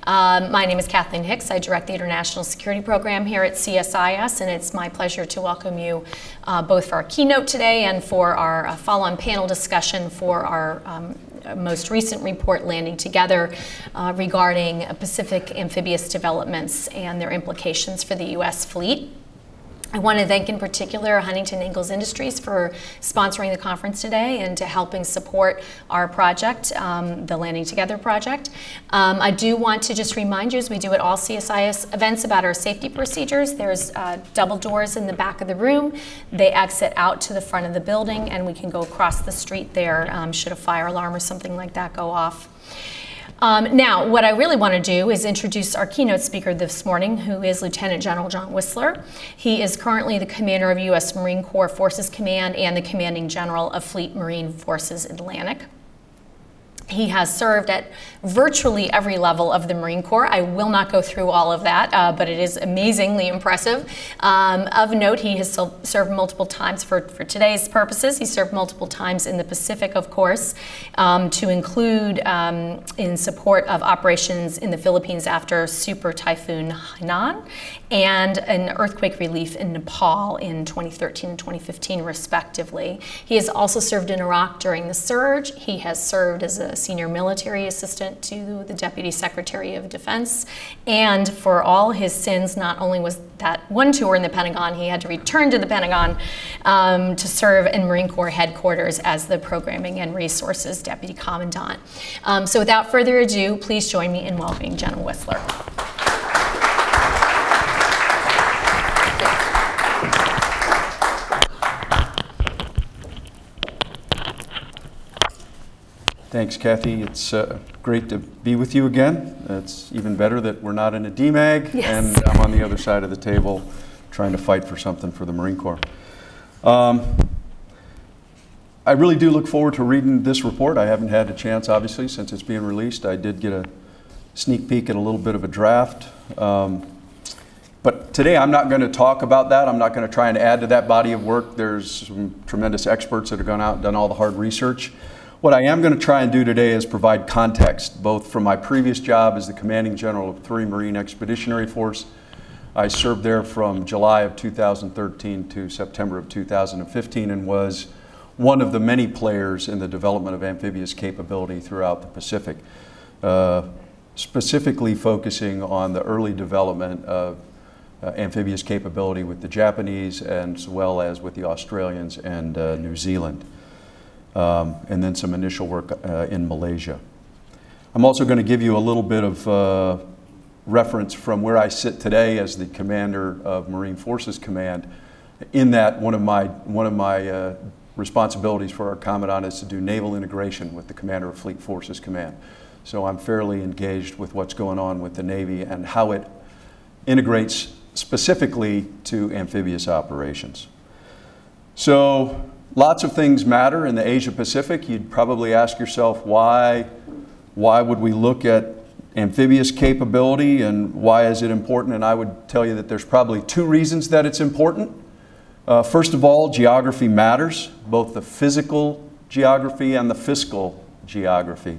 My name is Kathleen Hicks. I direct the International Security Program here at CSIS, and it's my pleasure to welcome you both for our keynote today and for our follow-on panel discussion for our most recent report, Landing Together, regarding Pacific amphibious developments and their implications for the U.S. fleet. I want to thank in particular Huntington Ingalls Industries for sponsoring the conference today and to helping support our project, the Landing Together project. I do want to just remind you, as we do at all CSIS events, about our safety procedures. There's double doors in the back of the room. They exit out to the front of the building, and we can go across the street there should a fire alarm or something like that go off. Now, what I really want to do is introduce our keynote speaker this morning, who is Lieutenant General John Whistler. He is currently the commander of U.S. Marine Corps Forces Command and the commanding general of Fleet Marine Forces Atlantic. He has served at virtually every level of the Marine Corps. I will not go through all of that, but it is amazingly impressive. Of note, he has served multiple times for today's purposes. He served multiple times in the Pacific, of course, to include in support of operations in the Philippines after Super Typhoon Hainan and an earthquake relief in Nepal in 2013 and 2015, respectively. He has also served in Iraq during the surge. He has served as a senior military assistant to the Deputy Secretary of Defense. And for all his sins, not only was that one tour in the Pentagon, he had to return to the Pentagon to serve in Marine Corps headquarters as the Programming and Resources Deputy Commandant. So without further ado, please join me in welcoming General Whistler. Thanks, Kathy. It's great to be with you again. It's even better that we're not in a DMAG, yes, and I'm on the other side of the table trying to fight for something for the Marine Corps. I really do look forward to reading this report. I haven't had a chance, obviously, since it's being released. I did get a sneak peek at a little bit of a draft. But today I'm not going to talk about that. I'm not going to try and add to that body of work. There's some tremendous experts that have gone out and done all the hard research. What I am going to try and do today is provide context, both from my previous job as the commanding general of 3 Marine Expeditionary Force. I served there from July of 2013 to September of 2015 and was one of the many players in the development of amphibious capability throughout the Pacific, specifically focusing on the early development of amphibious capability with the Japanese as well as with the Australians and New Zealand. And then some initial work in Malaysia. I'm also going to give you a little bit of reference from where I sit today as the commander of Marine Forces Command, in that one of my responsibilities for our commandant is to do naval integration with the commander of Fleet Forces Command. So I'm fairly engaged with what's going on with the Navy and how it integrates specifically to amphibious operations. So lots of things matter in the Asia Pacific. You'd probably ask yourself, why would we look at amphibious capability and why is it important? And I would tell you that there's probably 2 reasons that it's important. First of all, geography matters, both the physical geography and the fiscal geography.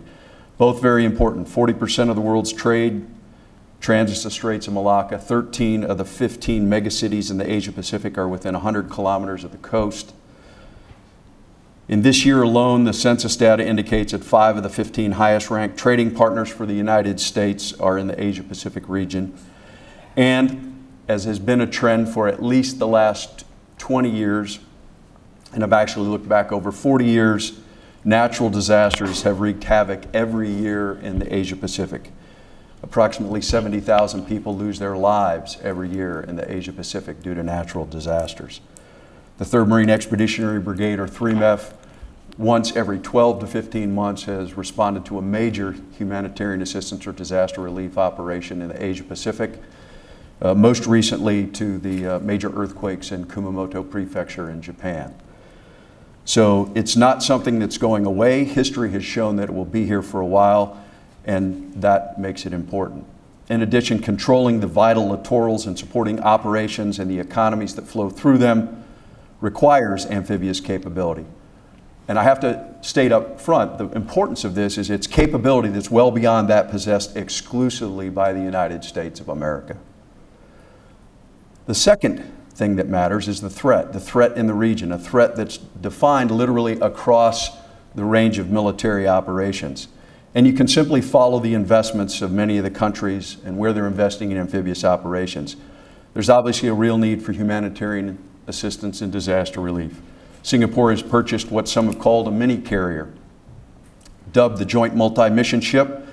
Both very important. 40% of the world's trade transits the Straits of Malacca. 13 of the 15 megacities in the Asia Pacific are within 100 kilometers of the coast. In this year alone, the census data indicates that 5 of the 15 highest ranked trading partners for the United States are in the Asia Pacific region. And as has been a trend for at least the last 20 years, and I've actually looked back over 40 years, natural disasters have wreaked havoc every year in the Asia Pacific. Approximately 70,000 people lose their lives every year in the Asia Pacific due to natural disasters. The 3rd Marine Expeditionary Brigade, or 3MEF, once every 12 to 15 months has responded to a major humanitarian assistance or disaster relief operation in the Asia Pacific, most recently to the major earthquakes in Kumamoto Prefecture in Japan. So it's not something that's going away. History has shown that it will be here for a while, and that makes it important. In addition, controlling the vital littorals and supporting operations and the economies that flow through them requires amphibious capability. And I have to state up front, the importance of this is its capability that's well beyond that possessed exclusively by the United States of America. The second thing that matters is the threat in the region, a threat that's defined literally across the range of military operations. And you can simply follow the investments of many of the countries and where they're investing in amphibious operations. There's obviously a real need for humanitarian assistance and disaster relief. Singapore has purchased what some have called a mini carrier, dubbed the Joint Multi-Mission Ship.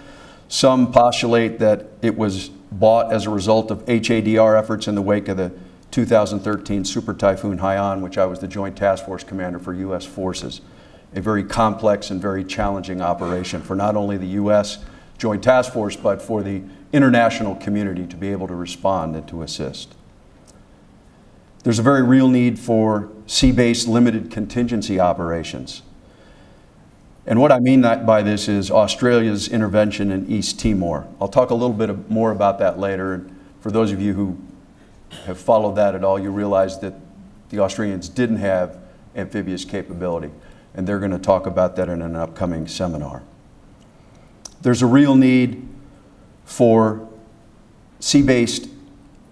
Some postulate that it was bought as a result of HADR efforts in the wake of the 2013 Super Typhoon Haiyan, which I was the Joint Task Force Commander for U.S. forces. A very complex and very challenging operation for not only the U.S. Joint Task Force, but for the international community to be able to respond and to assist. There's a very real need for sea-based limited contingency operations. And what I mean by this is Australia's intervention in East Timor. I'll talk a little bit more about that later. And for those of you who have followed that at all, you realize that the Australians didn't have amphibious capability. And they're going to talk about that in an upcoming seminar. There's a real need for sea-based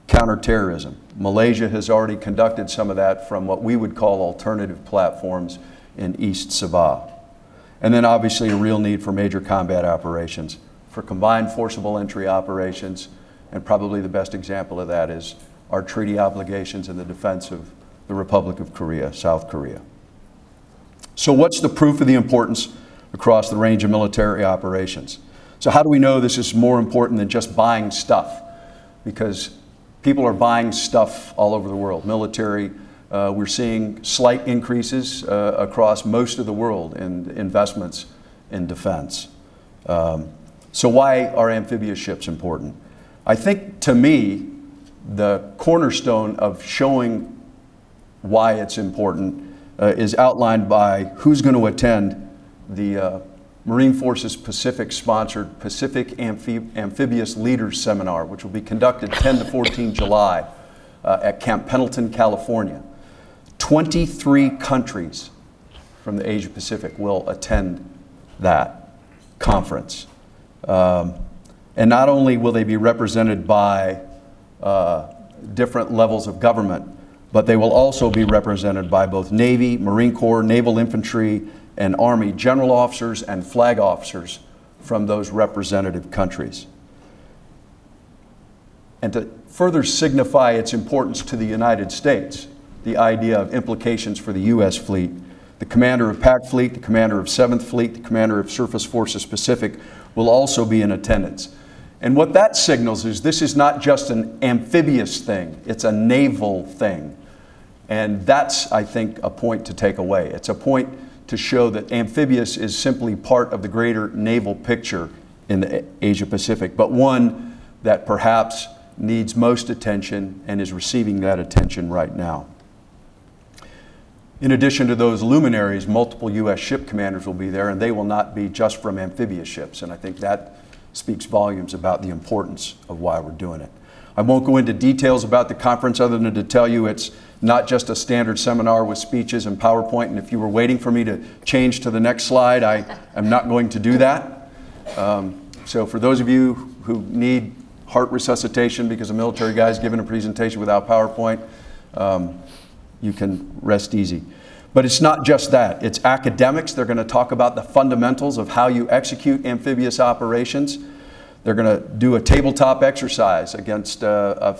counterterrorism. Malaysia has already conducted some of that from what we would call alternative platforms in East Sabah. And then obviously a real need for major combat operations, for combined forcible entry operations, and probably the best example of that is our treaty obligations in the defense of the Republic of Korea, South Korea. So what's the proof of the importance across the range of military operations? So how do we know this is more important than just buying stuff? Because people are buying stuff all over the world. Military, we're seeing slight increases across most of the world in investments in defense. So why are amphibious ships important? I think, to me, the cornerstone of showing why it's important is outlined by who's going to attend the Marine Forces Pacific-sponsored Pacific Amphibious Leaders Seminar, which will be conducted 10 to 14 July at Camp Pendleton, California. 23 countries from the Asia Pacific will attend that conference. And not only will they be represented by different levels of government, but they will also be represented by both Navy, Marine Corps, Naval Infantry, and Army general officers and flag officers from those representative countries. And to further signify its importance to the United States, the idea of implications for the U.S. fleet, the commander of Pac Fleet, the commander of 7th Fleet, the commander of Surface Forces Pacific will also be in attendance. And what that signals is this is not just an amphibious thing, it's a naval thing. And that's, I think, a point to take away. It's a point to show that amphibious is simply part of the greater naval picture in the Asia Pacific, but one that perhaps needs most attention and is receiving that attention right now. In addition to those luminaries, multiple U.S. ship commanders will be there, and they will not be just from amphibious ships. And I think that speaks volumes about the importance of why we're doing it. I won't go into details about the conference other than to tell you it's not just a standard seminar with speeches and PowerPoint. And if you were waiting for me to change to the next slide, I am not going to do that. So for those of you who need heart resuscitation because a military guy is giving a presentation without PowerPoint, you can rest easy. But it's not just that. It's academics. They're going to talk about the fundamentals of how you execute amphibious operations. They're going to do a tabletop exercise against a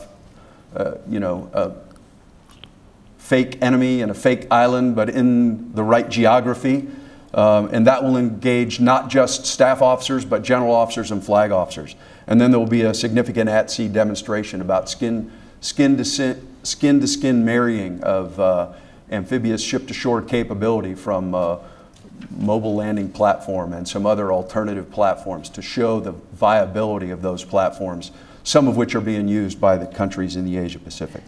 fake enemy and a fake island, but in the right geography. And that will engage not just staff officers, but general officers and flag officers. And then there will be a significant at-sea demonstration about skin-to-skin marrying of amphibious ship-to-shore capability from mobile landing platform and some other alternative platforms to show the viability of those platforms, some of which are being used by the countries in the Asia Pacific.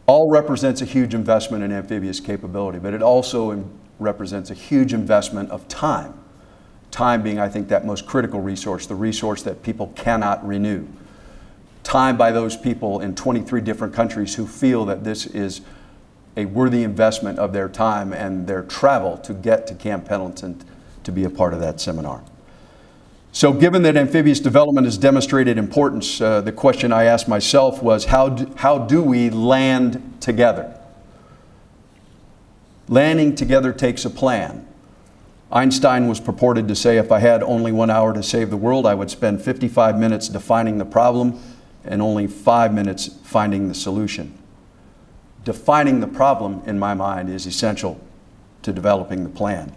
All represents a huge investment in amphibious capability, but it also represents a huge investment of time. Time being, I think, that most critical resource, the resource that people cannot renew. Time by those people in 23 different countries who feel that this is a worthy investment of their time and their travel to get to Camp Pendleton to be a part of that seminar. So given that amphibious development has demonstrated importance, the question I asked myself was, how do we land together? Landing together takes a plan. Einstein was purported to say, if I had only 1 hour to save the world, I would spend 55 minutes defining the problem and only 5 minutes finding the solution. Defining the problem, in my mind, is essential to developing the plan.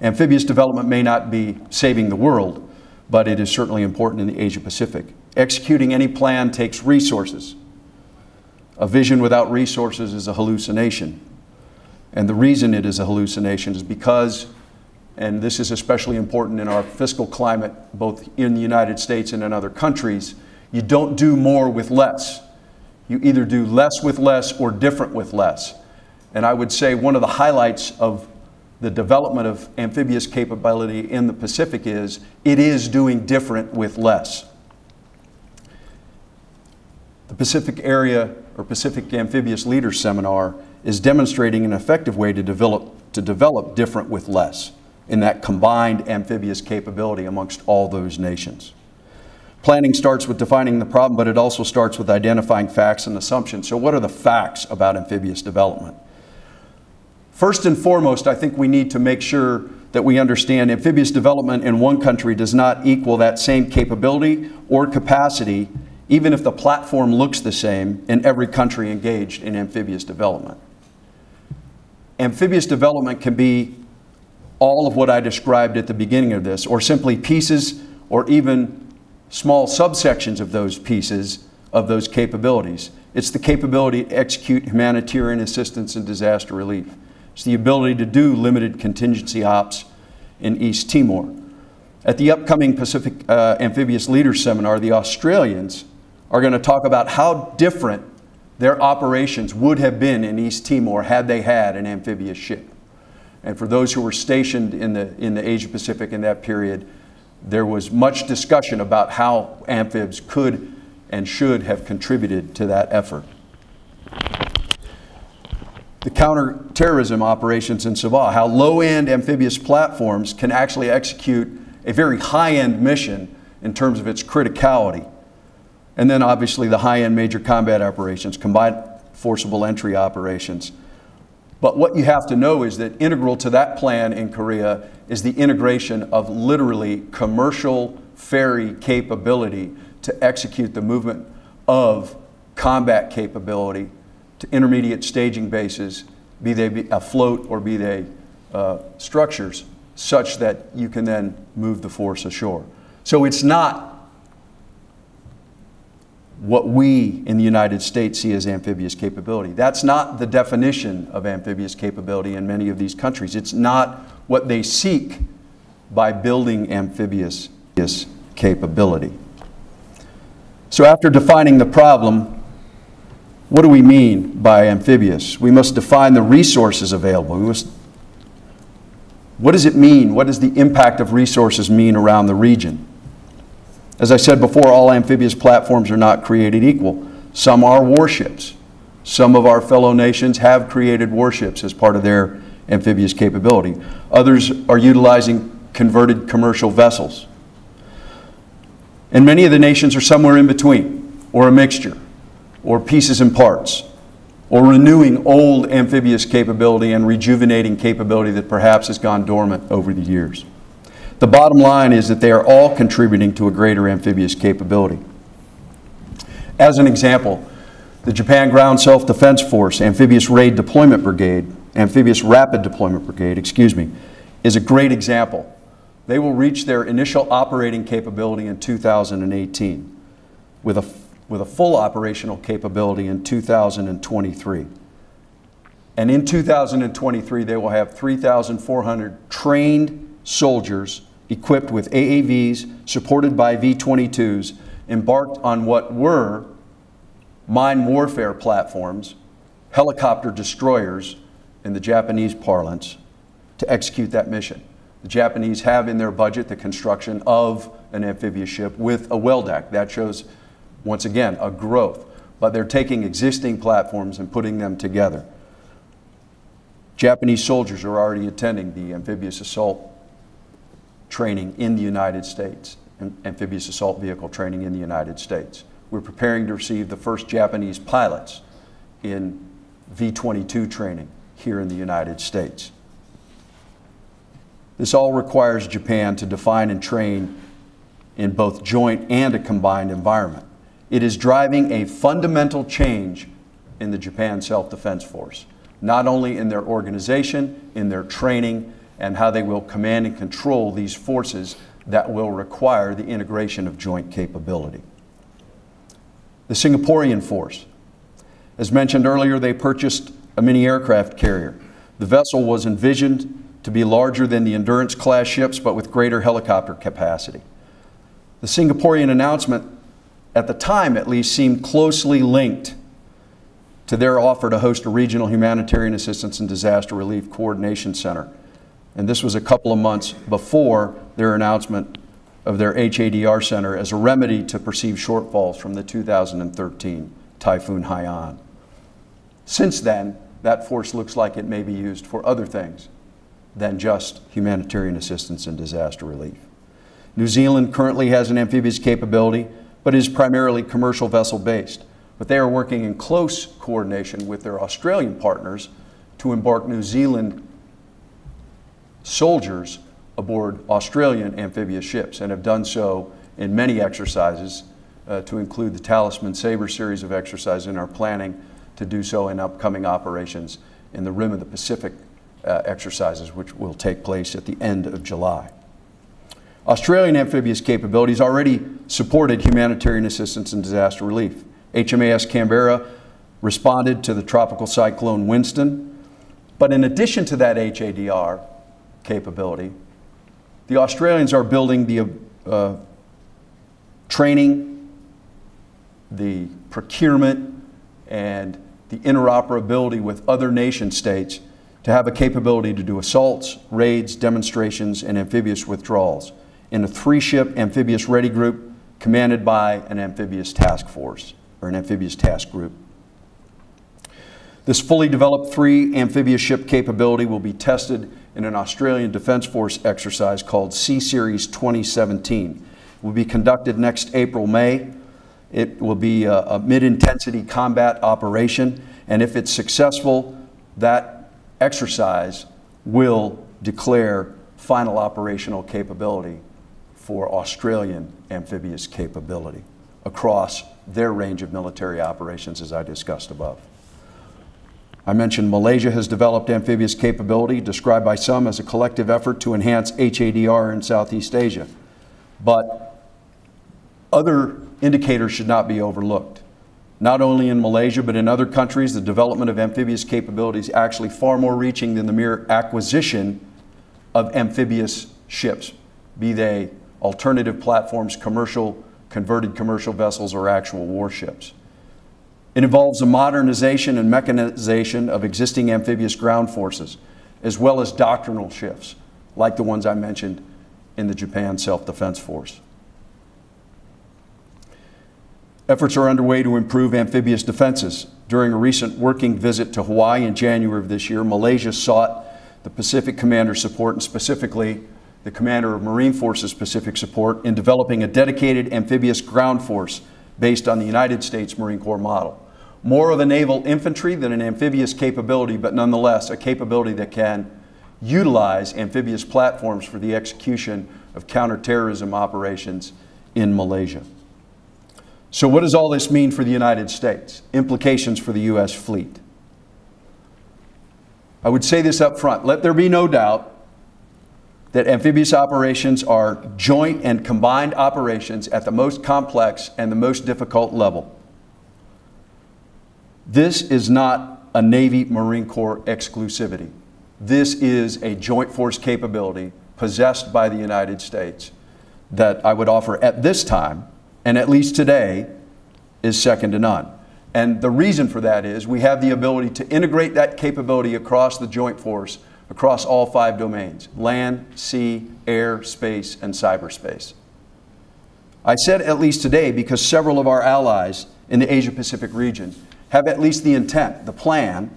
Amphibious development may not be saving the world, but it is certainly important in the Asia-Pacific. Executing any plan takes resources. A vision without resources is a hallucination. And the reason it is a hallucination is because, and this is especially important in our fiscal climate, both in the United States and in other countries, you don't do more with less. You either do less with less or different with less. And I would say one of the highlights of the development of amphibious capability in the Pacific is it is doing different with less. The Pacific Area or Pacific Amphibious Leaders Seminar is demonstrating an effective way to develop different with less in that combined amphibious capability amongst all those nations. Planning starts with defining the problem, but it also starts with identifying facts and assumptions. So what are the facts about amphibious development? First and foremost, I think we need to make sure that we understand amphibious development in one country does not equal that same capability or capacity, even if the platform looks the same in every country engaged in amphibious development. Amphibious development can be all of what I described at the beginning of this, or simply pieces or even small subsections of those pieces of those capabilities. It's the capability to execute humanitarian assistance and disaster relief. It's the ability to do limited contingency ops in East Timor. At the upcoming Pacific Amphibious Leaders Seminar, the Australians are going to talk about how different their operations would have been in East Timor had they had an amphibious ship. And for those who were stationed in the Asia Pacific in that period, there was much discussion about how amphibs could and should have contributed to that effort. The counterterrorism operations in Sabah, how low-end amphibious platforms can actually execute a very high-end mission in terms of its criticality. And then obviously the high-end major combat operations, combined forcible entry operations. But what you have to know is that integral to that plan in Korea is the integration of literally commercial ferry capability to execute the movement of combat capability to intermediate staging bases, be they afloat or be they structures, such that you can then move the force ashore. So it's not what we in the United States see as amphibious capability. That's not the definition of amphibious capability in many of these countries. It's not what they seek by building amphibious capability. So after defining the problem, what do we mean by amphibious? We must define the resources available. What does it mean? What does the impact of resources mean around the region? As I said before, all amphibious platforms are not created equal. Some are warships. Some of our fellow nations have created warships as part of their amphibious capability. Others are utilizing converted commercial vessels. And many of the nations are somewhere in between, or a mixture, or pieces and parts, or renewing old amphibious capability and rejuvenating capability that perhaps has gone dormant over the years. The bottom line is that they are all contributing to a greater amphibious capability. As an example, the Japan Ground Self-Defense Force Amphibious Raid Deployment Brigade, Amphibious Rapid Deployment Brigade, is a great example. They will reach their initial operating capability in 2018 with a full operational capability in 2023. And in 2023, they will have 3,400 trained soldiers equipped with AAVs, supported by V-22s, embarked on what were mine warfare platforms, helicopter destroyers in the Japanese parlance, to execute that mission. The Japanese have in their budget the construction of an amphibious ship with a well deck. That shows, once again, a growth. But they're taking existing platforms and putting them together. Japanese soldiers are already attending the amphibious assault training in the United States, amphibious assault vehicle training in the United States. We're preparing to receive the first Japanese pilots in V-22 training here in the United States. This all requires Japan to define and train in both joint and a combined environment. It is driving a fundamental change in the Japan Self-Defense Force, not only in their organization, in their training, and how they will command and control these forces that will require the integration of joint capability. The Singaporean force. As mentioned earlier, they purchased a mini aircraft carrier. The vessel was envisioned to be larger than the Endurance-class ships, but with greater helicopter capacity. The Singaporean announcement, at the time at least, seemed closely linked to their offer to host a regional humanitarian assistance and disaster relief coordination center. And this was a couple of months before their announcement of their HADR center as a remedy to perceived shortfalls from the 2013 Typhoon Haiyan. Since then, that force looks like it may be used for other things than just humanitarian assistance and disaster relief. New Zealand currently has an amphibious capability, but is primarily commercial vessel based. But they are working in close coordination with their Australian partners to embark New Zealand soldiers aboard Australian amphibious ships, and have done so in many exercises, to include the Talisman Sabre series of exercises, and are planning to do so in upcoming operations in the Rim of the Pacific exercises, which will take place at the end of July. Australian amphibious capabilities already supported humanitarian assistance and disaster relief. HMAS Canberra responded to the tropical cyclone Winston, but in addition to that HADR capability, the Australians are building the training, the procurement, and the interoperability with other nation states to have a capability to do assaults, raids, demonstrations, and amphibious withdrawals in a 3-ship amphibious ready group commanded by an amphibious task force, or an amphibious task group. This fully developed 3 amphibious ship capability will be tested in an Australian Defence Force exercise called Sea Series 2017. It will be conducted next April-May. It will be a mid-intensity combat operation, and if it's successful, that exercise will declare final operational capability for Australian amphibious capability across their range of military operations, as I discussed above. I mentioned Malaysia has developed amphibious capability, described by some as a collective effort to enhance HADR in Southeast Asia. But other indicators should not be overlooked. Not only in Malaysia, but in other countries, the development of amphibious capabilities is actually far more reaching than the mere acquisition of amphibious ships, be they alternative platforms, converted commercial vessels, or actual warships. It involves the modernization and mechanization of existing amphibious ground forces, as well as doctrinal shifts, like the ones I mentioned in the Japan Self-Defense Force. Efforts are underway to improve amphibious defenses. During a recent working visit to Hawaii in January of this year, Malaysia sought the Pacific Commander's support, and specifically the Commander of Marine Forces Pacific support, in developing a dedicated amphibious ground force based on the United States Marine Corps model. More of a naval infantry than an amphibious capability, but nonetheless a capability that can utilize amphibious platforms for the execution of counterterrorism operations in Malaysia. So what does all this mean for the United States? Implications for the U.S. fleet. I would say this up front. Let there be no doubt that amphibious operations are joint and combined operations at the most complex and the most difficult level. This is not a Navy Marine Corps exclusivity. This is a joint force capability possessed by the United States that I would offer at this time, and at least today, is second to none. And the reason for that is we have the ability to integrate that capability across the joint force, across all 5 domains: land, sea, air, space, and cyberspace. I said at least today because several of our allies in the Asia-Pacific region have at least the intent, the plan,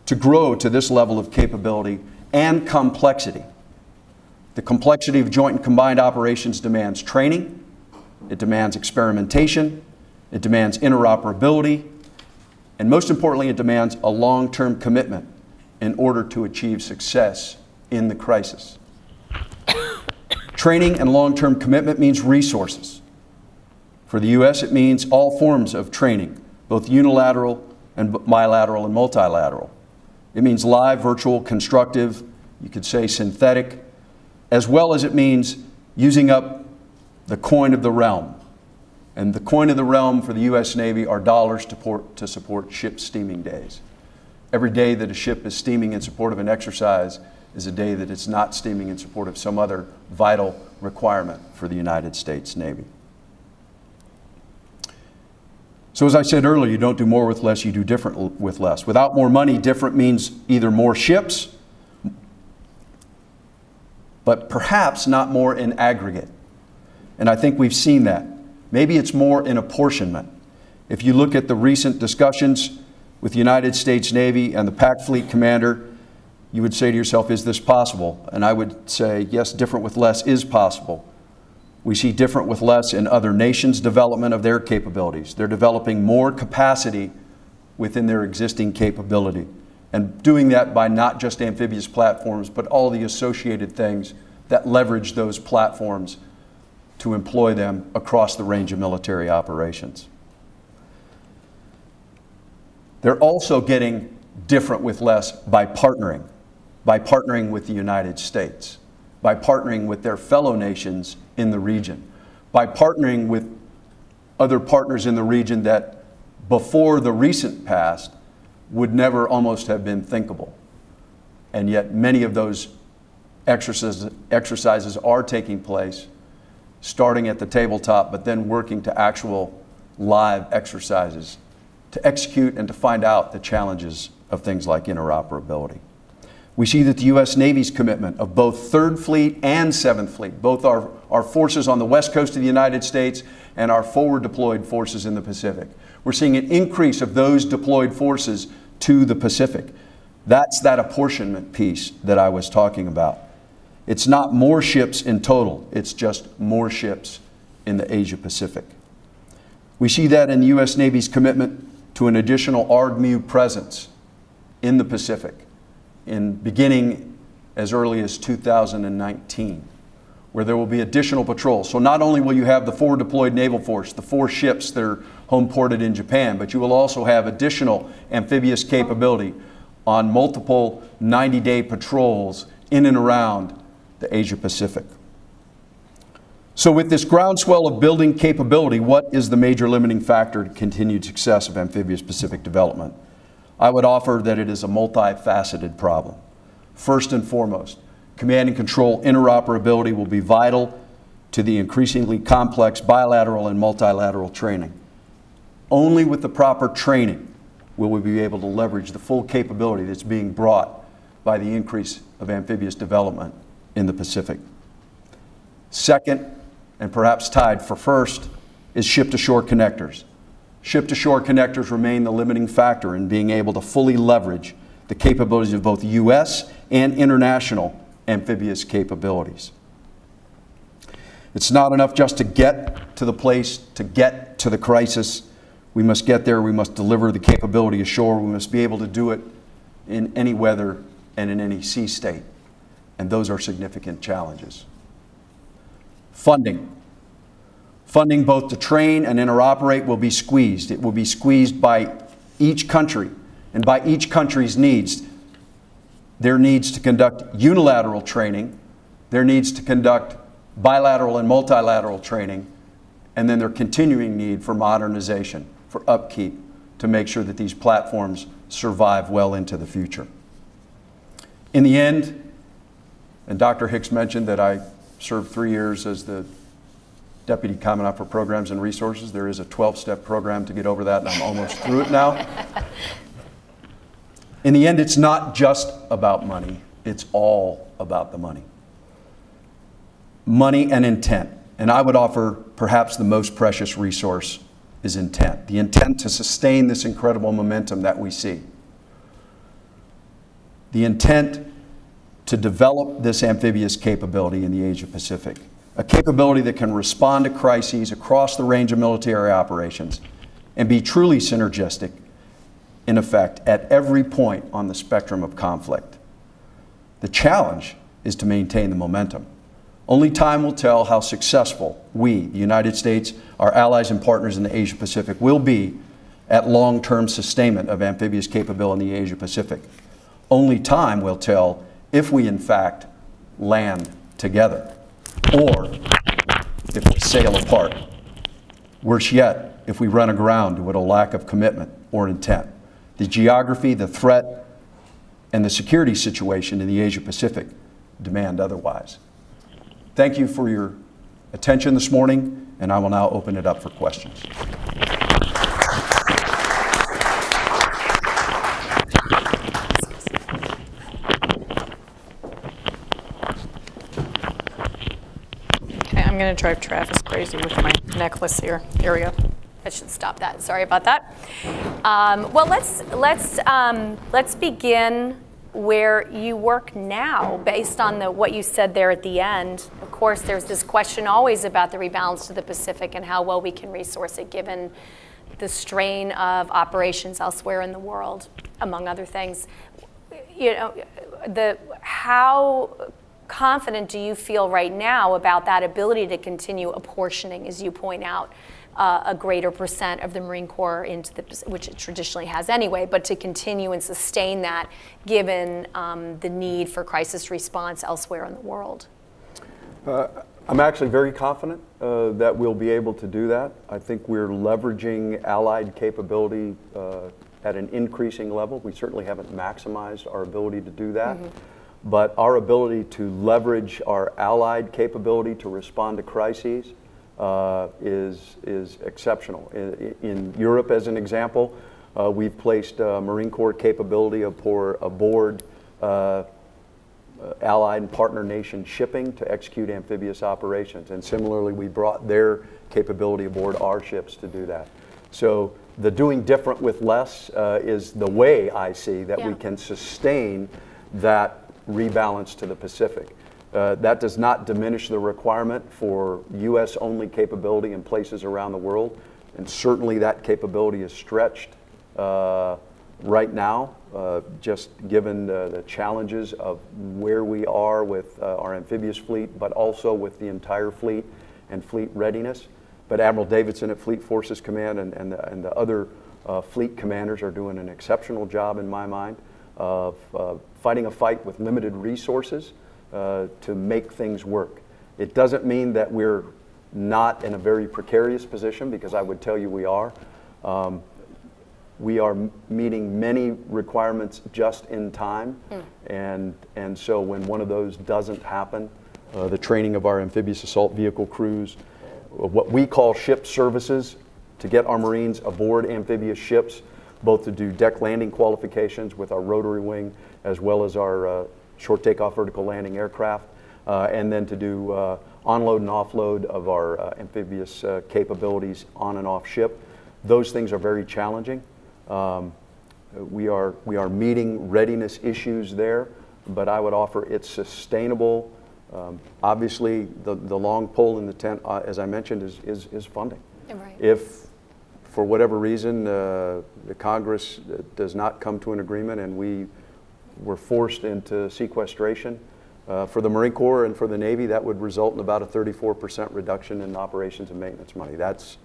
to grow to this level of capability and complexity. The complexity of joint and combined operations demands training, it demands experimentation, it demands interoperability, and most importantly, it demands a long-term commitment in order to achieve success in the crisis. Training and long-term commitment means resources. For the U.S., it means all forms of training, both unilateral and bilateral and multilateral. It means live, virtual, constructive, you could say synthetic, as well as it means using up the coin of the realm. And the coin of the realm for the U.S. Navy are dollars to support ship steaming days. Every day that a ship is steaming in support of an exercise is a day that it's not steaming in support of some other vital requirement for the United States Navy. So as I said earlier, you don't do more with less, you do different with less. Without more money, different means either more ships, but perhaps not more in aggregate. And I think we've seen that. Maybe it's more in apportionment. If you look at the recent discussions with the United States Navy and the Pac Fleet Commander, you would say to yourself, is this possible? And I would say, yes, different with less is possible. We see different with less in other nations' development of their capabilities. They're developing more capacity within their existing capability, and doing that by not just amphibious platforms, but all the associated things that leverage those platforms to employ them across the range of military operations. They're also getting different with less by partnering with the United States, by partnering with their fellow nations in the region, by partnering with other partners in the region that before the recent past would never almost have been thinkable. And yet many of those exercises are taking place, starting at the tabletop, but then working to actual live exercises to execute and to find out the challenges of things like interoperability. We see that the U.S. Navy's commitment of both 3rd Fleet and 7th Fleet, both our forces on the west coast of the United States and our forward deployed forces in the Pacific. We're seeing an increase of those deployed forces to the Pacific. That's that apportionment piece that I was talking about. It's not more ships in total, it's just more ships in the Asia Pacific. We see that in the U.S. Navy's commitment to an additional ARGMU presence in the Pacific, beginning as early as 2019, where there will be additional patrols. So not only will you have the forward deployed naval force, the 4 ships that are home ported in Japan, but you will also have additional amphibious capability on multiple 90-day patrols in and around the Asia Pacific. So with this groundswell of building capability, what is the major limiting factor to continued success of amphibious Pacific development? I would offer that it is a multifaceted problem. First and foremost, command and control interoperability will be vital to the increasingly complex bilateral and multilateral training. Only with the proper training will we be able to leverage the full capability that's being brought by the increase of amphibious development in the Pacific. Second, and perhaps tied for first, is ship-to-shore connectors. Ship-to-shore connectors remain the limiting factor in being able to fully leverage the capabilities of both U.S. and international amphibious capabilities. It's not enough just to get to the place, to get to the crisis. We must get there, we must deliver the capability ashore, we must be able to do it in any weather and in any sea state. And those are significant challenges. Funding. Funding both to train and interoperate will be squeezed. It will be squeezed by each country and by each country's needs. Their needs to conduct unilateral training, their needs to conduct bilateral and multilateral training, and then their continuing need for modernization, for upkeep, to make sure that these platforms survive well into the future. In the end, and Dr. Hicks mentioned that I served 3 years as the Deputy Commandant for Programs and Resources. There is a 12-step program to get over that, and I'm almost through it now. In the end, it's not just about money. It's all about the money. Money and intent. And I would offer perhaps the most precious resource is intent. The intent to sustain this incredible momentum that we see. the intent to develop this amphibious capability in the Asia-Pacific, a capability that can respond to crises across the range of military operations and be truly synergistic, in effect, at every point on the spectrum of conflict. The challenge is to maintain the momentum. Only time will tell how successful we, the United States, our allies and partners in the Asia-Pacific, will be at long-term sustainment of amphibious capability in the Asia-Pacific. Only time will tell if we, in fact, land together, or if we sail apart. Worse yet, if we run aground with a lack of commitment or intent. The geography, the threat, and the security situation in the Asia-Pacific demand otherwise. Thank you for your attention this morning, and I will now open it up for questions. Okay, I'm going to drive Travis crazy with my necklace here. Here we go. I should stop that. Sorry about that. Well, let's begin where you work now, based on what you said there at the end. Of course, there's this question always about the rebalance to the Pacific and how well we can resource it, given the strain of operations elsewhere in the world, among other things. You know, how confident do you feel right now about that ability to continue apportioning, as you point out, a greater percent of the Marine Corps into which it traditionally has anyway, but to continue and sustain that given the need for crisis response elsewhere in the world? I'm actually very confident that we'll be able to do that. I think we're leveraging allied capability at an increasing level. We certainly haven't maximized our ability to do that. Mm-hmm. But our ability to leverage our allied capability to respond to crises is exceptional. In Europe, as an example, we've placed Marine Corps capability aboard allied and partner nation shipping to execute amphibious operations. And similarly, we brought their capability aboard our ships to do that. So the doing different with less is the way I see that we can sustain that rebalance to the Pacific. That does not diminish the requirement for U.S.-only capability in places around the world, and certainly that capability is stretched right now, just given the challenges of where we are with our amphibious fleet, but also with the entire fleet and fleet readiness. But Admiral Davidson at Fleet Forces Command and the other fleet commanders are doing an exceptional job, in my mind, of fighting a fight with limited resources to make things work. It doesn't mean that we're not in a very precarious position, because I would tell you we are. We are meeting many requirements just in time, and so when one of those doesn't happen, the training of our amphibious assault vehicle crews, what we call ship services, to get our Marines aboard amphibious ships, both to do deck landing qualifications with our rotary wing, as well as our short takeoff vertical landing aircraft, and then to do onload and offload of our amphibious capabilities on and off ship. Those things are very challenging. We are meeting readiness issues there, but I would offer it's sustainable. Obviously, the long pole in the tent, as I mentioned, is funding. Right. If, for whatever reason, the Congress does not come to an agreement and we were forced into sequestration, for the Marine Corps and for the Navy, that would result in about a 34% reduction in operations and maintenance money. That's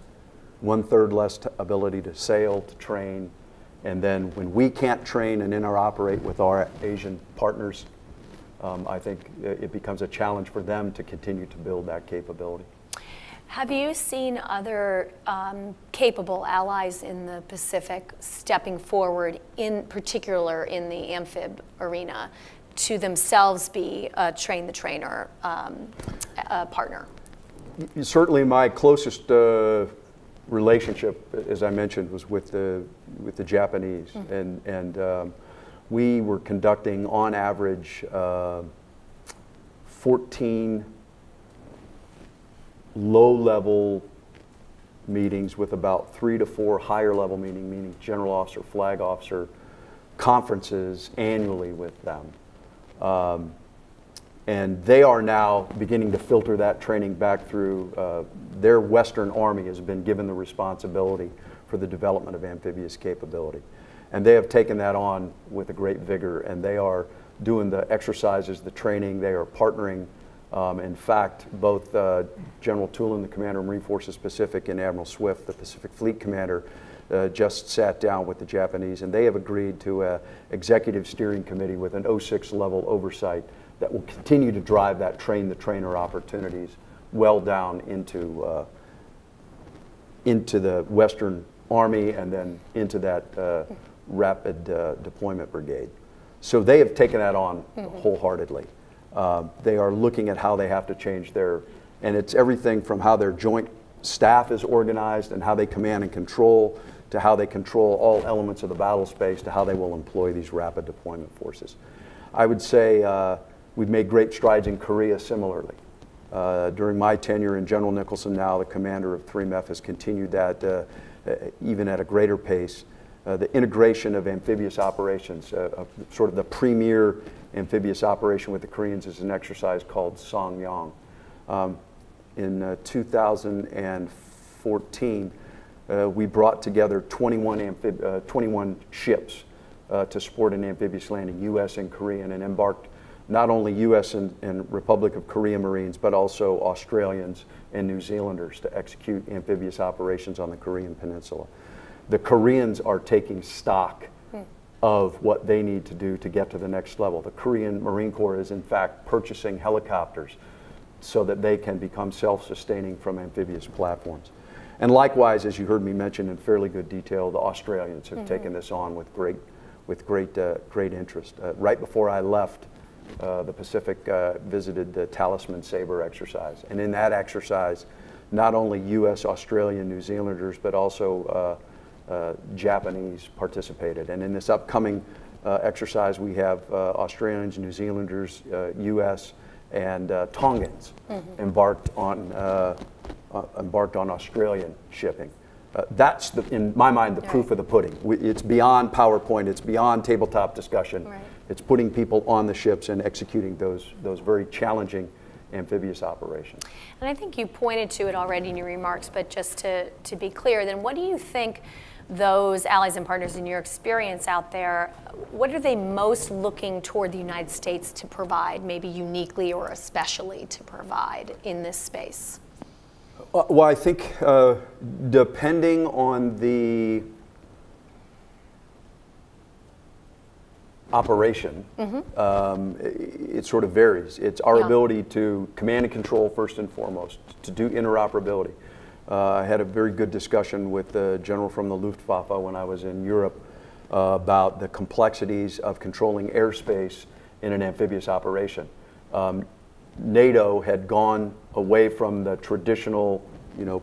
1/3 less ability to sail, to train, and then when we can't train and interoperate with our Asian partners, I think it becomes a challenge for them to continue to build that capability. Have you seen other capable allies in the Pacific stepping forward, in particular in the amphib arena, to themselves be a train-the-trainer partner? Certainly my closest relationship, as I mentioned, was with the Japanese, and we were conducting on average 14 low-level meetings with about 3 to 4 higher-level meaning general officer, flag officer conferences annually with them. And they are now beginning to filter that training back through their Western Army has been given the responsibility for the development of amphibious capability. And they have taken that on with a great vigor, and they are doing the exercises, the training, they are partnering. In fact, both General Tulin, the commander of Marine Forces Pacific, and Admiral Swift, the Pacific Fleet commander, just sat down with the Japanese, and they have agreed to an executive steering committee with an 06 level oversight that will continue to drive that train-the-trainer opportunities well down into the Western Army and then into that rapid deployment brigade. So they have taken that on wholeheartedly. They are looking at how they have to change and it's everything from how their joint staff is organized and how they command and control, to how they control all elements of the battle space, to how they will employ these rapid deployment forces. I would say we've made great strides in Korea similarly. During my tenure, and General Nicholson, now the commander of 3MEF, has continued that even at a greater pace. The integration of amphibious operations, sort of the premier amphibious operation with the Koreans, is an exercise called Songyang. In 2014, we brought together 21 ships to support an amphibious landing, U.S. and Korean, and embarked not only U.S. and Republic of Korea Marines, but also Australians and New Zealanders to execute amphibious operations on the Korean Peninsula. The Koreans are taking stock of what they need to do to get to the next level. The Korean Marine Corps is in fact purchasing helicopters so that they can become self-sustaining from amphibious platforms. And likewise, as you heard me mention in fairly good detail, the Australians have taken this on with great interest. Right before I left the Pacific, visited the Talisman Sabre exercise. And in that exercise, not only U.S., Australian, New Zealanders, but also Japanese participated. And in this upcoming exercise, we have Australians, New Zealanders, U.S., and Tongans embarked on Australian shipping. That's, in my mind, the proof of the pudding. It's beyond PowerPoint. It's beyond tabletop discussion. Right. It's putting people on the ships and executing those very challenging amphibious operations. And I think you pointed to it already in your remarks, but just to be clear, then what do you think those allies and partners in your experience out there, what are they most looking toward the United States to provide, maybe uniquely or especially to provide in this space? Well, I think depending on the operation, it sort of varies. It's our ability to command and control first and foremost, to do interoperability. I had a very good discussion with the general from the Luftwaffe when I was in Europe about the complexities of controlling airspace in an amphibious operation. NATO had gone away from the traditional,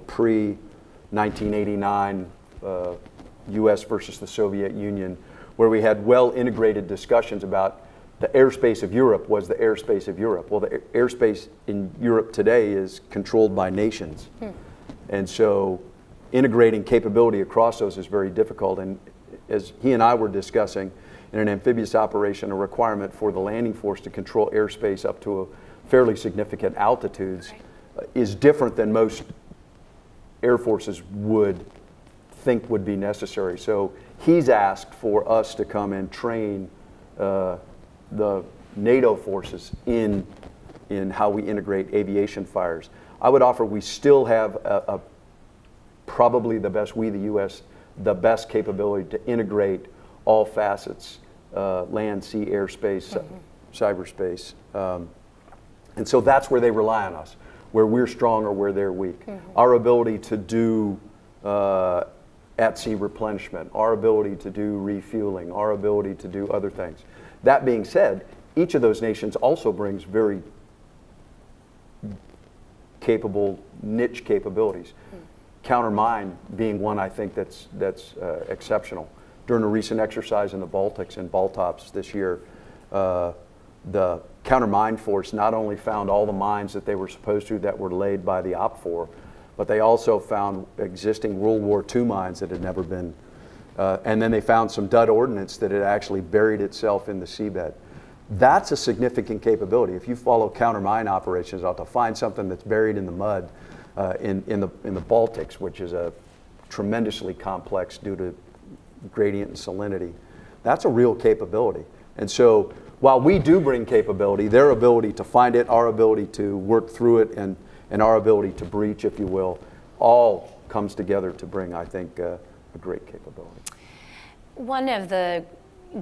pre-1989 U.S. versus the Soviet Union, where we had well-integrated discussions about the airspace of Europe was the airspace of Europe. Well, the airspace in Europe today is controlled by nations. And so integrating capability across those is very difficult. And as he and I were discussing, in an amphibious operation, a requirement for the landing force to control airspace up to a fairly significant altitudes is different than most air forces would think would be necessary. So he's asked for us to come and train the NATO forces in how we integrate aviation fires. I would offer we still have probably the best, we the U.S., the best capability to integrate all facets, land, sea, airspace, cyberspace. And so that's where they rely on us, where we're strong or where they're weak. Our ability to do at-sea replenishment, our ability to do refueling, our ability to do other things. That being said, each of those nations also brings very capable niche capabilities. Counter-mine being one I think that's exceptional. During a recent exercise in the Baltics, in Baltops this year, the counter-mine force not only found all the mines that they were supposed to that were laid by the OPFOR, but they also found existing World War II mines that had never been And then they found some dud ordnance that had actually buried itself in the seabed. That's a significant capability. If you follow countermine operations out to find something that's buried in the mud in the Baltics, which is a tremendously complex due to gradient and salinity, that's a real capability. And so while we do bring capability, their ability to find it, our ability to work through it, and our ability to breach, if you will, all comes together to bring, I think, a great capability. One of the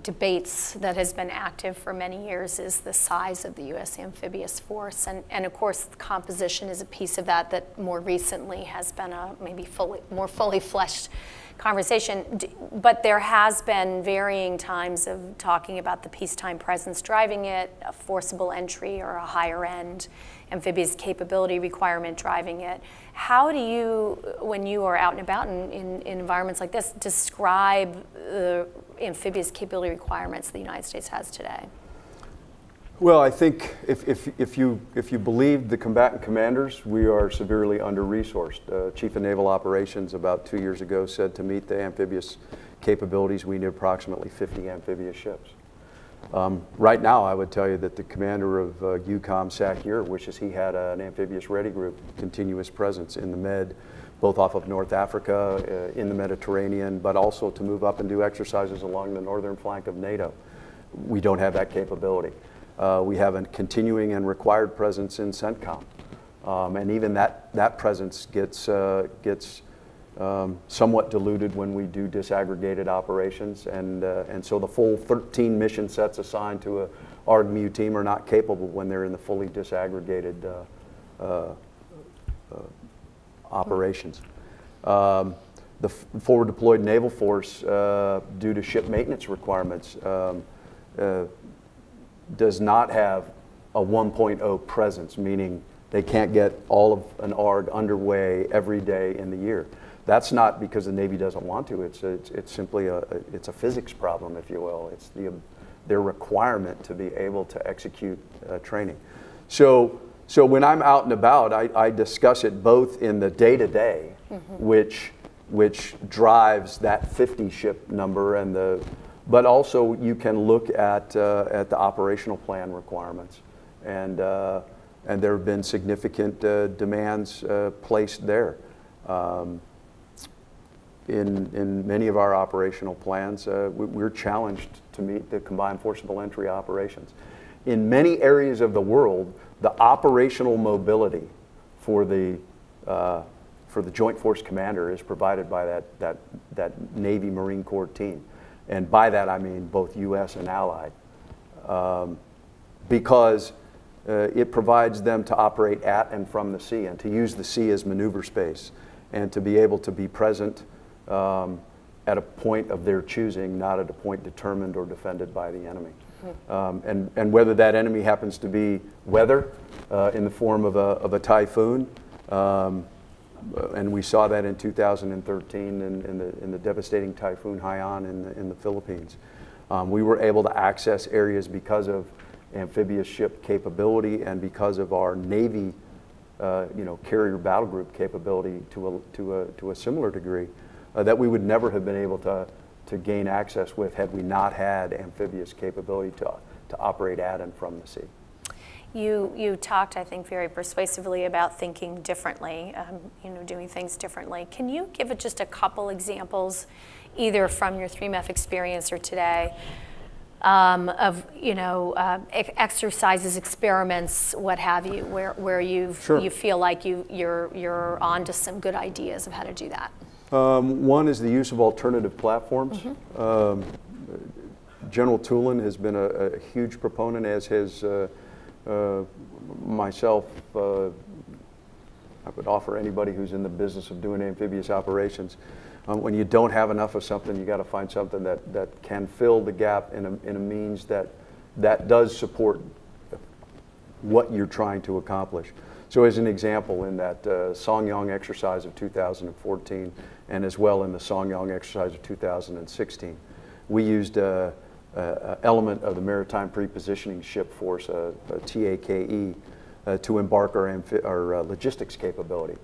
debates that has been active for many years is the size of the U.S. amphibious force, and of course composition is a piece of that that more recently has been a maybe more fully fleshed conversation, but there has been varying times of talking about the peacetime presence driving it, a forcible entry or a higher end amphibious capability requirement driving it. How do you, when you are out and about in environments like this, describe the amphibious capability requirements the United States has today? Well, I think if you believe the combatant commanders, we are severely under-resourced. Chief of Naval Operations about 2 years ago said to meet the amphibious capabilities, we need approximately 50 amphibious ships. Right now, I would tell you that the commander of EUCOM, SAC-EUR, wishes he had an amphibious ready group, continuous presence in the Med, both off of North Africa, in the Mediterranean, but also to move up and do exercises along the northern flank of NATO. We don't have that capability. We have a continuing and required presence in CENTCOM. And even that presence gets somewhat diluted when we do disaggregated operations. And so the full 13 mission sets assigned to a ARG-MU team are not capable when they're in the fully disaggregated operations. The forward deployed naval force, due to ship maintenance requirements, does not have a 1.0 presence, meaning they can't get all of an ARG underway every day in the year. That's not because the Navy doesn't want to. It's simply a physics problem, if you will. It's their requirement to be able to execute training. So when I'm out and about, I discuss it both in the day-to-day, which drives that 50 ship number, but also you can look at the operational plan requirements, and there have been significant demands placed there. In many of our operational plans, we're challenged to meet the combined forcible entry operations. In many areas of the world, the operational mobility for the Joint Force Commander is provided by that Navy Marine Corps team. And by that I mean both U.S. and Allied, because it provides them to operate at and from the sea and to use the sea as maneuver space and to be able to be present at a point of their choosing, not at a point determined or defended by the enemy. And whether that enemy happens to be weather in the form of a typhoon, and we saw that in 2013 in the devastating Typhoon Haiyan in the Philippines. We were able to access areas because of amphibious ship capability and because of our Navy, carrier battle group capability to a similar degree that we would never have been able to gain access with had we not had amphibious capability to operate at and from the sea. You talked, I think, very persuasively about thinking differently, doing things differently. Can you give just a couple examples, either from your 3MEF experience or today, of exercises, experiments, what have you, where you feel like you're onto some good ideas of how to do that? One is the use of alternative platforms. General Tulin has been a huge proponent, as has myself. I would offer anybody who's in the business of doing amphibious operations, when you don't have enough of something, you got to find something that can fill the gap in a means that does support what you're trying to accomplish. So as an example, in that Songyong exercise of 2014, and as well in the Songyong exercise of 2016, we used an element of the Maritime Prepositioning Ship Force, a TAKE, to embark our logistics capability.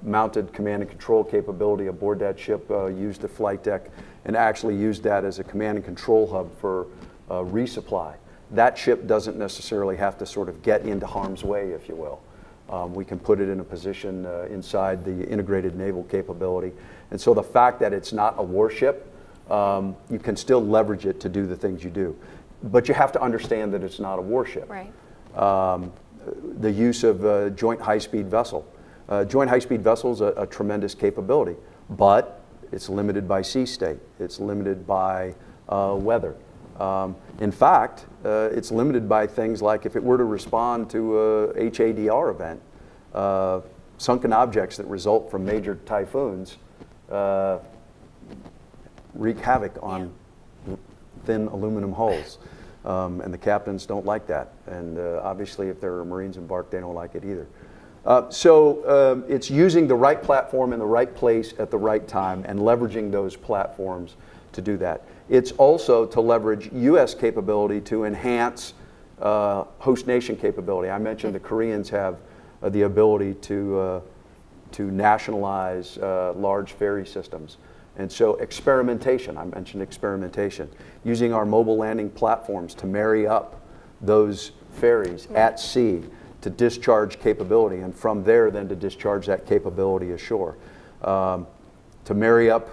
mounted command and control capability aboard that ship, used the flight deck, and actually used that as a command and control hub for resupply. That ship doesn't necessarily have to sort of get into harm's way, if you will. We can put it in a position inside the integrated naval capability. And so the fact that it's not a warship, you can still leverage it to do the things you do. But you have to understand that it's not a warship. Right. The use of a joint high-speed vessel. Joint high-speed vessel is a tremendous capability, but it's limited by sea state. It's limited by weather. In fact, it's limited by things like if it were to respond to a HADR event, sunken objects that result from major typhoons wreak havoc on thin aluminum hulls. And the captains don't like that. And obviously, if there are Marines embarked, they don't like it either. So it's using the right platform in the right place at the right time and leveraging those platforms to do that. It's also to leverage U.S. capability to enhance host nation capability. I mentioned the Koreans have the ability to nationalize large ferry systems. And so experimentation, I mentioned experimentation, using our mobile landing platforms to marry up those ferries at sea to discharge capability, and from there then to discharge that capability ashore. To marry up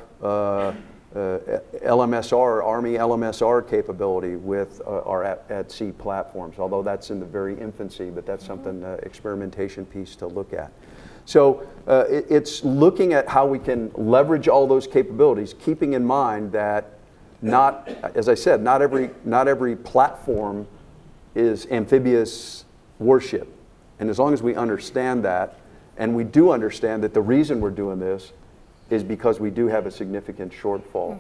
LMSR, Army LMSR capability with our at-sea platforms, although that's in the very infancy, but that's something, experimentation piece to look at. So it's looking at how we can leverage all those capabilities, keeping in mind that not, as I said, not every platform is amphibious warship. And as long as we understand that, and we do understand that the reason we're doing this is because we do have a significant shortfall.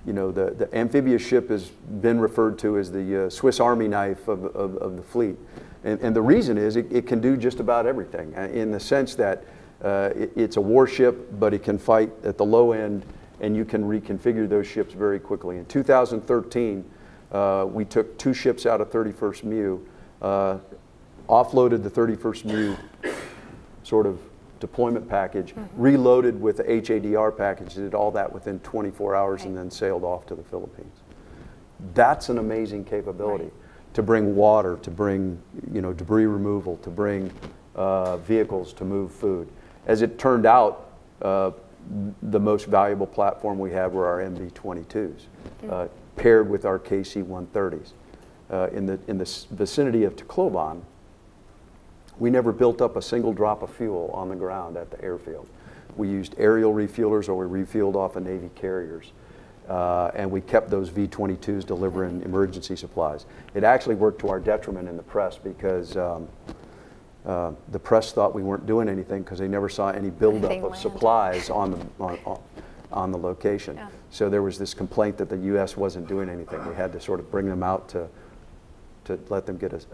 You know, the amphibious ship has been referred to as the Swiss Army knife of the fleet. And the reason is it can do just about everything in the sense that it's a warship, but it can fight at the low end, and you can reconfigure those ships very quickly. In 2013, we took 2 ships out of 31st MEU, offloaded the 31st MEU sort of deployment package, reloaded with the HADR package, did all that within 24 hours, and then sailed off to the Philippines. That's an amazing capability. To bring water, to bring debris removal, to bring vehicles to move food. As it turned out, the most valuable platform we have were our MV-22s, paired with our KC-130s. In the vicinity of Tacloban, we never built up a single drop of fuel on the ground at the airfield. We used aerial refuelers, or we refueled off of Navy carriers. And we kept those V-22s delivering emergency supplies. It actually worked to our detriment in the press because the press thought we weren't doing anything because they never saw any buildup of supplies on the location. Yeah. So there was this complaint that the U.S. wasn't doing anything. We had to sort of bring them out to let them get a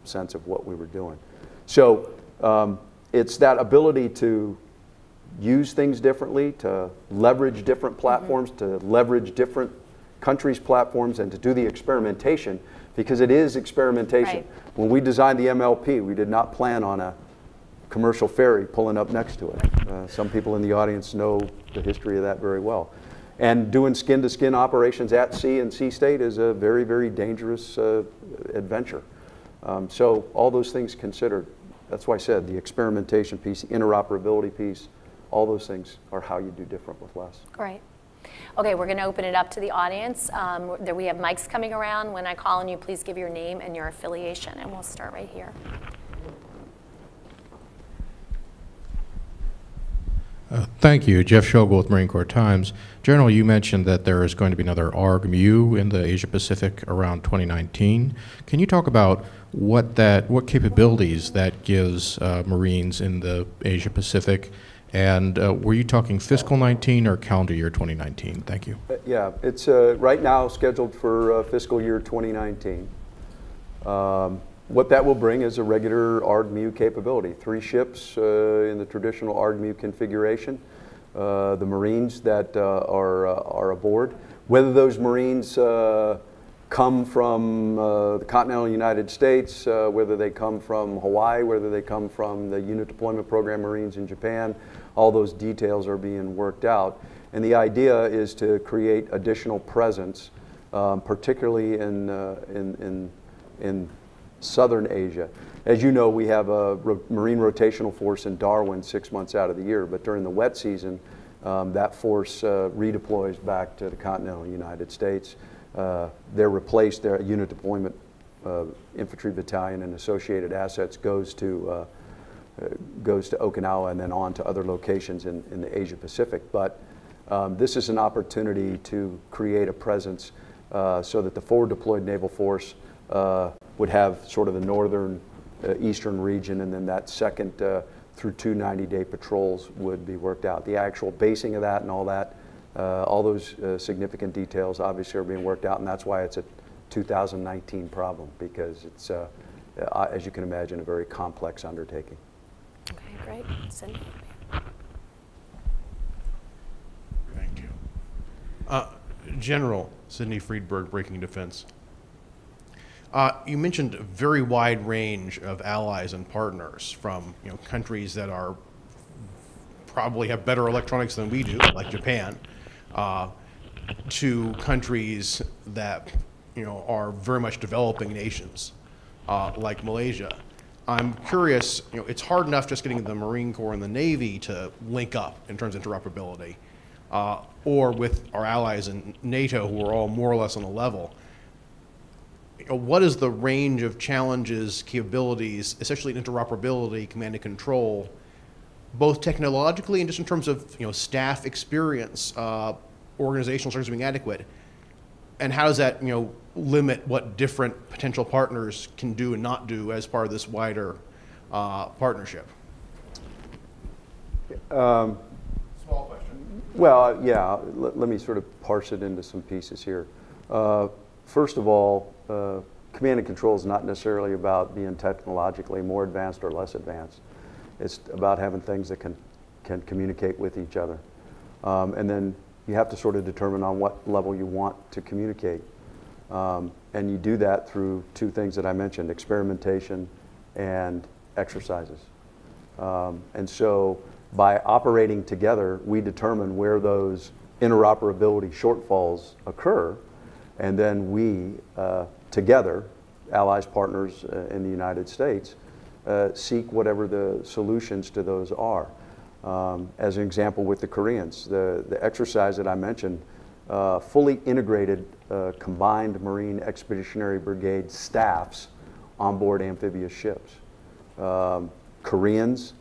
sense of what we were doing. So it's that ability to use things differently, to leverage different platforms, to leverage different countries' platforms, and to do the experimentation, because it is experimentation. Right. When we designed the MLP, we did not plan on a commercial ferry pulling up next to it. Some people in the audience know the history of that very well. And doing skin-to-skin operations at sea and sea state is a very, very dangerous adventure. So all those things considered, that's why I said the experimentation piece, the interoperability piece, all those things are how you do different with less. Great. Okay, we're going to open it up to the audience. We have mics coming around. When I call on you, please give your name and your affiliation, and we'll start right here. Thank you. Jeff Schogel with Marine Corps Times. General, you mentioned that there is going to be another ARG-MU in the Asia Pacific around 2019. Can you talk about what capabilities that gives Marines in the Asia Pacific? And were you talking fiscal 19 or calendar year 2019? Thank you. Yeah, it's right now scheduled for fiscal year 2019. What that will bring is a regular ARG-MU capability. 3 ships in the traditional ARG-MU configuration. The Marines that are aboard. Whether those Marines come from the continental United States, whether they come from Hawaii, whether they come from the Unit Deployment Program Marines in Japan, all those details are being worked out. And the idea is to create additional presence, particularly in Southern Asia. As you know, we have a Marine rotational force in Darwin 6 months out of the year, but during the wet season, that force redeploys back to the continental United States. They're replaced, their unit deployment infantry battalion and associated assets goes to Okinawa and then on to other locations in the Asia Pacific. But this is an opportunity to create a presence so that the forward deployed naval force would have sort of the northern eastern region, and then that second through 2 90-day patrols would be worked out. The actual basing of that and all that, all those significant details obviously are being worked out, and that's why it's a 2019 problem, because it's, as you can imagine, a very complex undertaking. Okay, great. Cindy? Thank you. General Sidney Friedberg, Breaking Defense. You mentioned a very wide range of allies and partners, from countries that are probably have better electronics than we do, like Japan, to countries that are very much developing nations, like Malaysia. I'm curious, it's hard enough just getting the Marine Corps and the Navy to link up in terms of interoperability, or with our allies in NATO, who are all more or less on a level. What is the range of challenges, capabilities, especially in interoperability, command and control, both technologically and just in terms of staff experience, organizational structures being adequate, and how does that limit what different potential partners can do and not do as part of this wider partnership? Small question. Well, yeah, let me sort of parse it into some pieces here. First of all, command and control is not necessarily about being technologically more advanced or less advanced. It's about having things that can communicate with each other. And then you have to sort of determine on what level you want to communicate. And you do that through two things that I mentioned, experimentation and exercises. And so by operating together, we determine where those interoperability shortfalls occur, and then we, together, allies, partners in the United States, seek whatever the solutions to those are. As an example with the Koreans, the exercise that I mentioned, fully integrated combined Marine Expeditionary Brigade staffs on board amphibious ships. Koreans,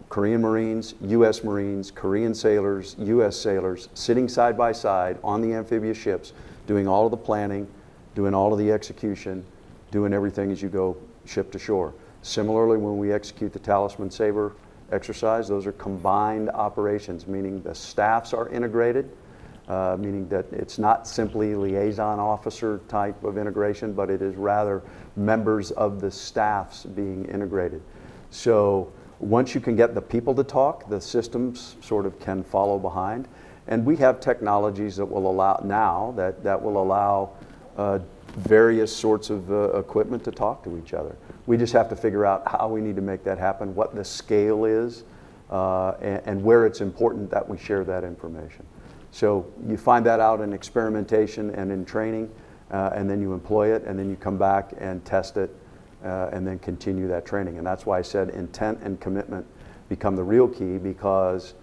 Korean Marines, U.S. Marines, Korean sailors, U.S. sailors, sitting side by side on the amphibious ships, doing all of the planning, doing all of the execution, doing everything as you go ship to shore. Similarly, when we execute the Talisman Sabre exercise, those are combined operations, meaning the staffs are integrated, meaning that it's not simply liaison officer type of integration, but it is rather members of the staffs being integrated. So once you can get the people to talk, the systems sort of can follow behind. And we have technologies that will allow now that will allow various sorts of equipment to talk to each other. We just have to figure out how we need to make that happen, what the scale is, and where it's important that we share that information. So you find that out in experimentation and in training, and then you employ it, and then you come back and test it, and then continue that training. And that's why I said intent and commitment become the real key, because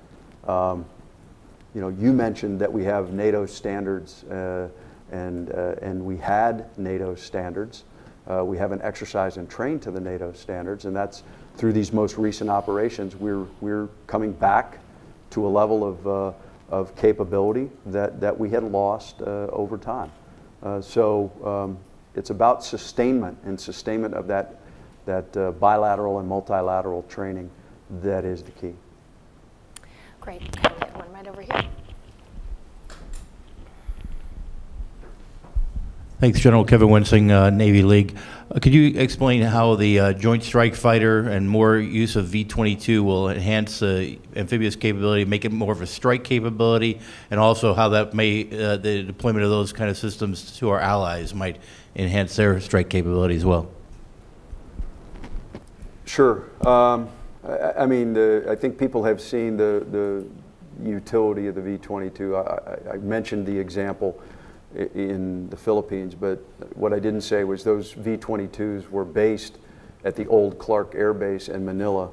you mentioned that we have NATO standards, and we had NATO standards. We haven't exercised and trained to the NATO standards, and that's through these most recent operations. We're coming back to a level of capability that we had lost over time. So it's about sustainment of that bilateral and multilateral training that is the key. Great. Okay, we have one right over here. Thanks, General Kevin Winsing, Navy League. Could you explain how the Joint Strike Fighter and more use of V-22 will enhance amphibious capability, make it more of a strike capability, and also how that may, the deployment of those kind of systems to our allies might enhance their strike capability as well? Sure. I mean, I think people have seen the utility of the V-22. I mentioned the example in the Philippines, but what I didn't say was those V-22s were based at the old Clark Air Base in Manila,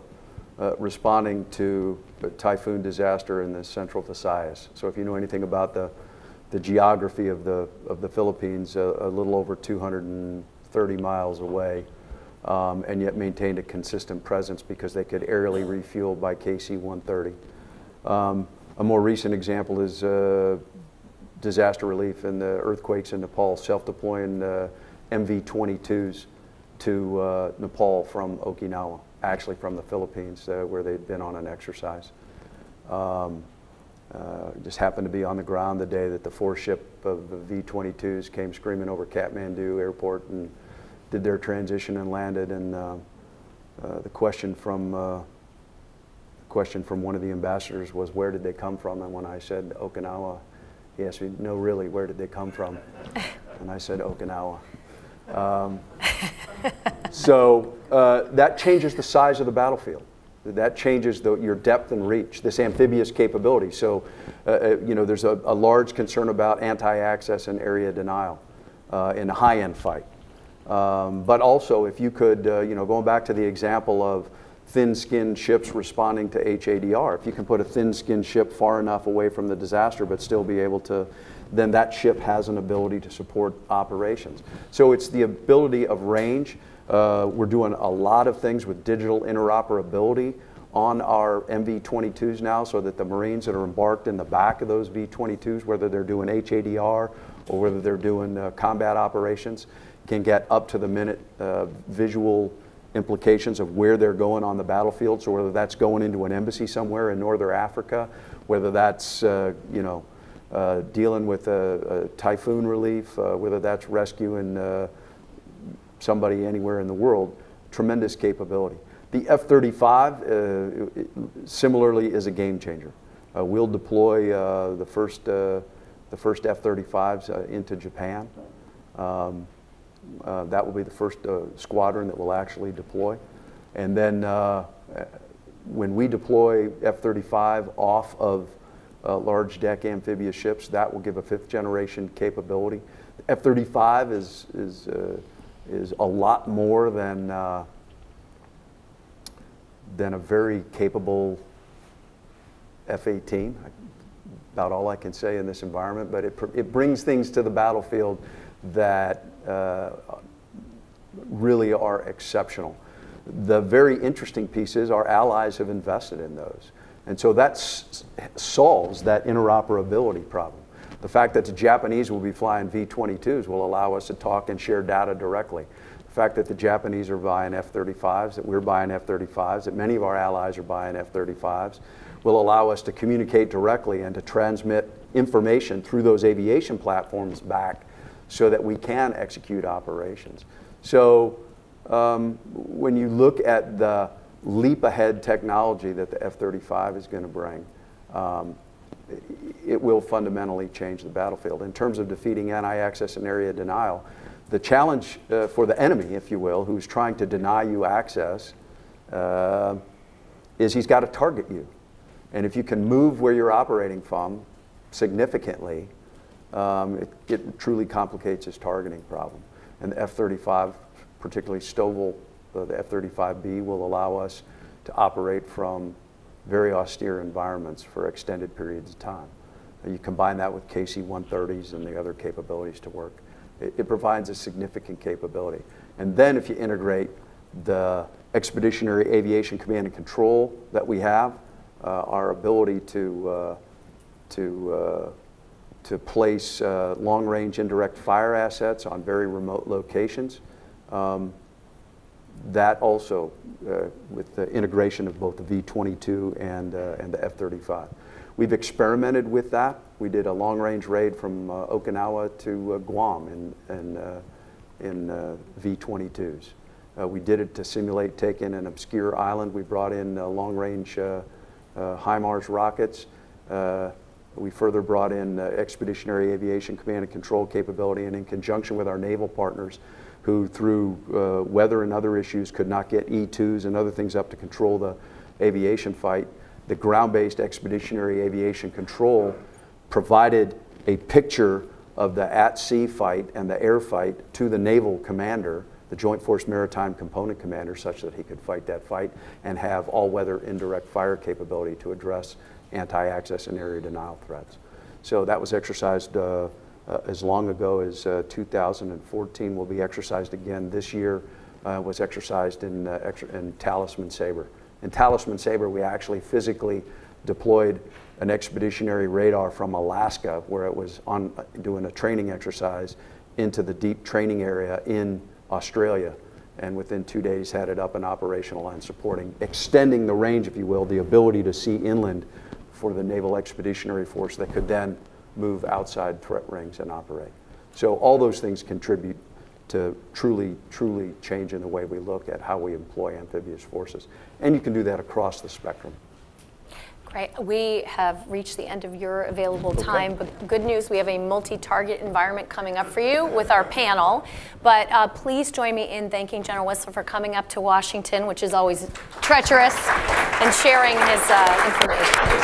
responding to a typhoon disaster in the central Visayas. So if you know anything about the geography of the Philippines, a little over 230 miles away, and yet maintained a consistent presence because they could aerially refuel by KC-130. A more recent example is disaster relief and the earthquakes in Nepal, self-deploying MV-22s to Nepal from Okinawa, actually from the Philippines, where they'd been on an exercise. Just happened to be on the ground the day that the fourth ship of the V-22s came screaming over Kathmandu airport and did their transition and landed. And the question from one of the ambassadors was, where did they come from? And when I said Okinawa, he asked me, no, really, where did they come from? And I said, Okinawa. So that changes the size of the battlefield. That changes your depth and reach, this amphibious capability. So, you know, there's a large concern about anti-access and area denial in a high-end fight. But also, if you could, you know, going back to the example of thin-skinned ships responding to HADR. If you can put a thin-skinned ship far enough away from the disaster but still be able to, then that ship has an ability to support operations. So it's the ability of range. We're doing a lot of things with digital interoperability on our MV-22s now, so that the Marines that are embarked in the back of those V-22s, whether they're doing HADR or whether they're doing combat operations, can get up to the minute visual implications of where they're going on the battlefield. So whether that's going into an embassy somewhere in northern Africa, whether that's you know, dealing with a typhoon relief, whether that's rescuing somebody anywhere in the world, tremendous capability. The F-35 similarly is a game changer. We'll deploy the first F-35s into Japan. That will be the first squadron that will actually deploy. And then when we deploy F-35 off of large deck amphibious ships, that will give a 5th generation capability. F-35 is a lot more than a very capable F-18. About all I can say in this environment, but it brings things to the battlefield that really are exceptional. The very interesting piece is our allies have invested in those. And so that solves that interoperability problem. The fact that the Japanese will be flying V-22s will allow us to talk and share data directly. The fact that the Japanese are buying F-35s, that we're buying F-35s, that many of our allies are buying F-35s, will allow us to communicate directly and to transmit information through those aviation platforms back so that we can execute operations. So when you look at the leap ahead technology that the F-35 is going to bring, it will fundamentally change the battlefield. In terms of defeating anti-access and area denial, the challenge for the enemy, if you will, who's trying to deny you access, is he's got to target you. And if you can move where you're operating from significantly, it truly complicates his targeting problem. And the F-35, particularly STOVL, the F-35B, will allow us to operate from very austere environments for extended periods of time. You combine that with KC-130s and the other capabilities to work. It provides a significant capability. And then if you integrate the Expeditionary Aviation Command and Control that we have, our ability to place long-range indirect fire assets on very remote locations, that also with the integration of both the V-22 and the F-35. We've experimented with that. We did a long-range raid from Okinawa to Guam in V-22s. We did it to simulate taking an obscure island. We brought in long-range HIMARS rockets. We further brought in Expeditionary Aviation Command and Control capability, and in conjunction with our naval partners who, through weather and other issues, could not get E-2s and other things up to control the aviation fight, the ground-based Expeditionary Aviation Control provided a picture of the at-sea fight and the air fight to the naval commander, the Joint Force Maritime Component Commander, such that he could fight that fight and have all-weather indirect fire capability to address anti-access and area denial threats. So that was exercised as long ago as 2014, will be exercised again this year, was exercised in Talisman Sabre. In Talisman Sabre, we actually physically deployed an expeditionary radar from Alaska, where it was doing a training exercise, into the deep training area in Australia, and within 2 days had it up and operational and supporting, extending the range, if you will, the ability to see inland for the Naval Expeditionary Force that could then move outside threat rings and operate. So all those things contribute to truly changing the way we look at how we employ amphibious forces. And you can do that across the spectrum. Great. We have reached the end of your available time, but good news, we have a multi-target environment coming up for you with our panel. But please join me in thanking General Whistler for coming up to Washington, which is always treacherous, and sharing his information.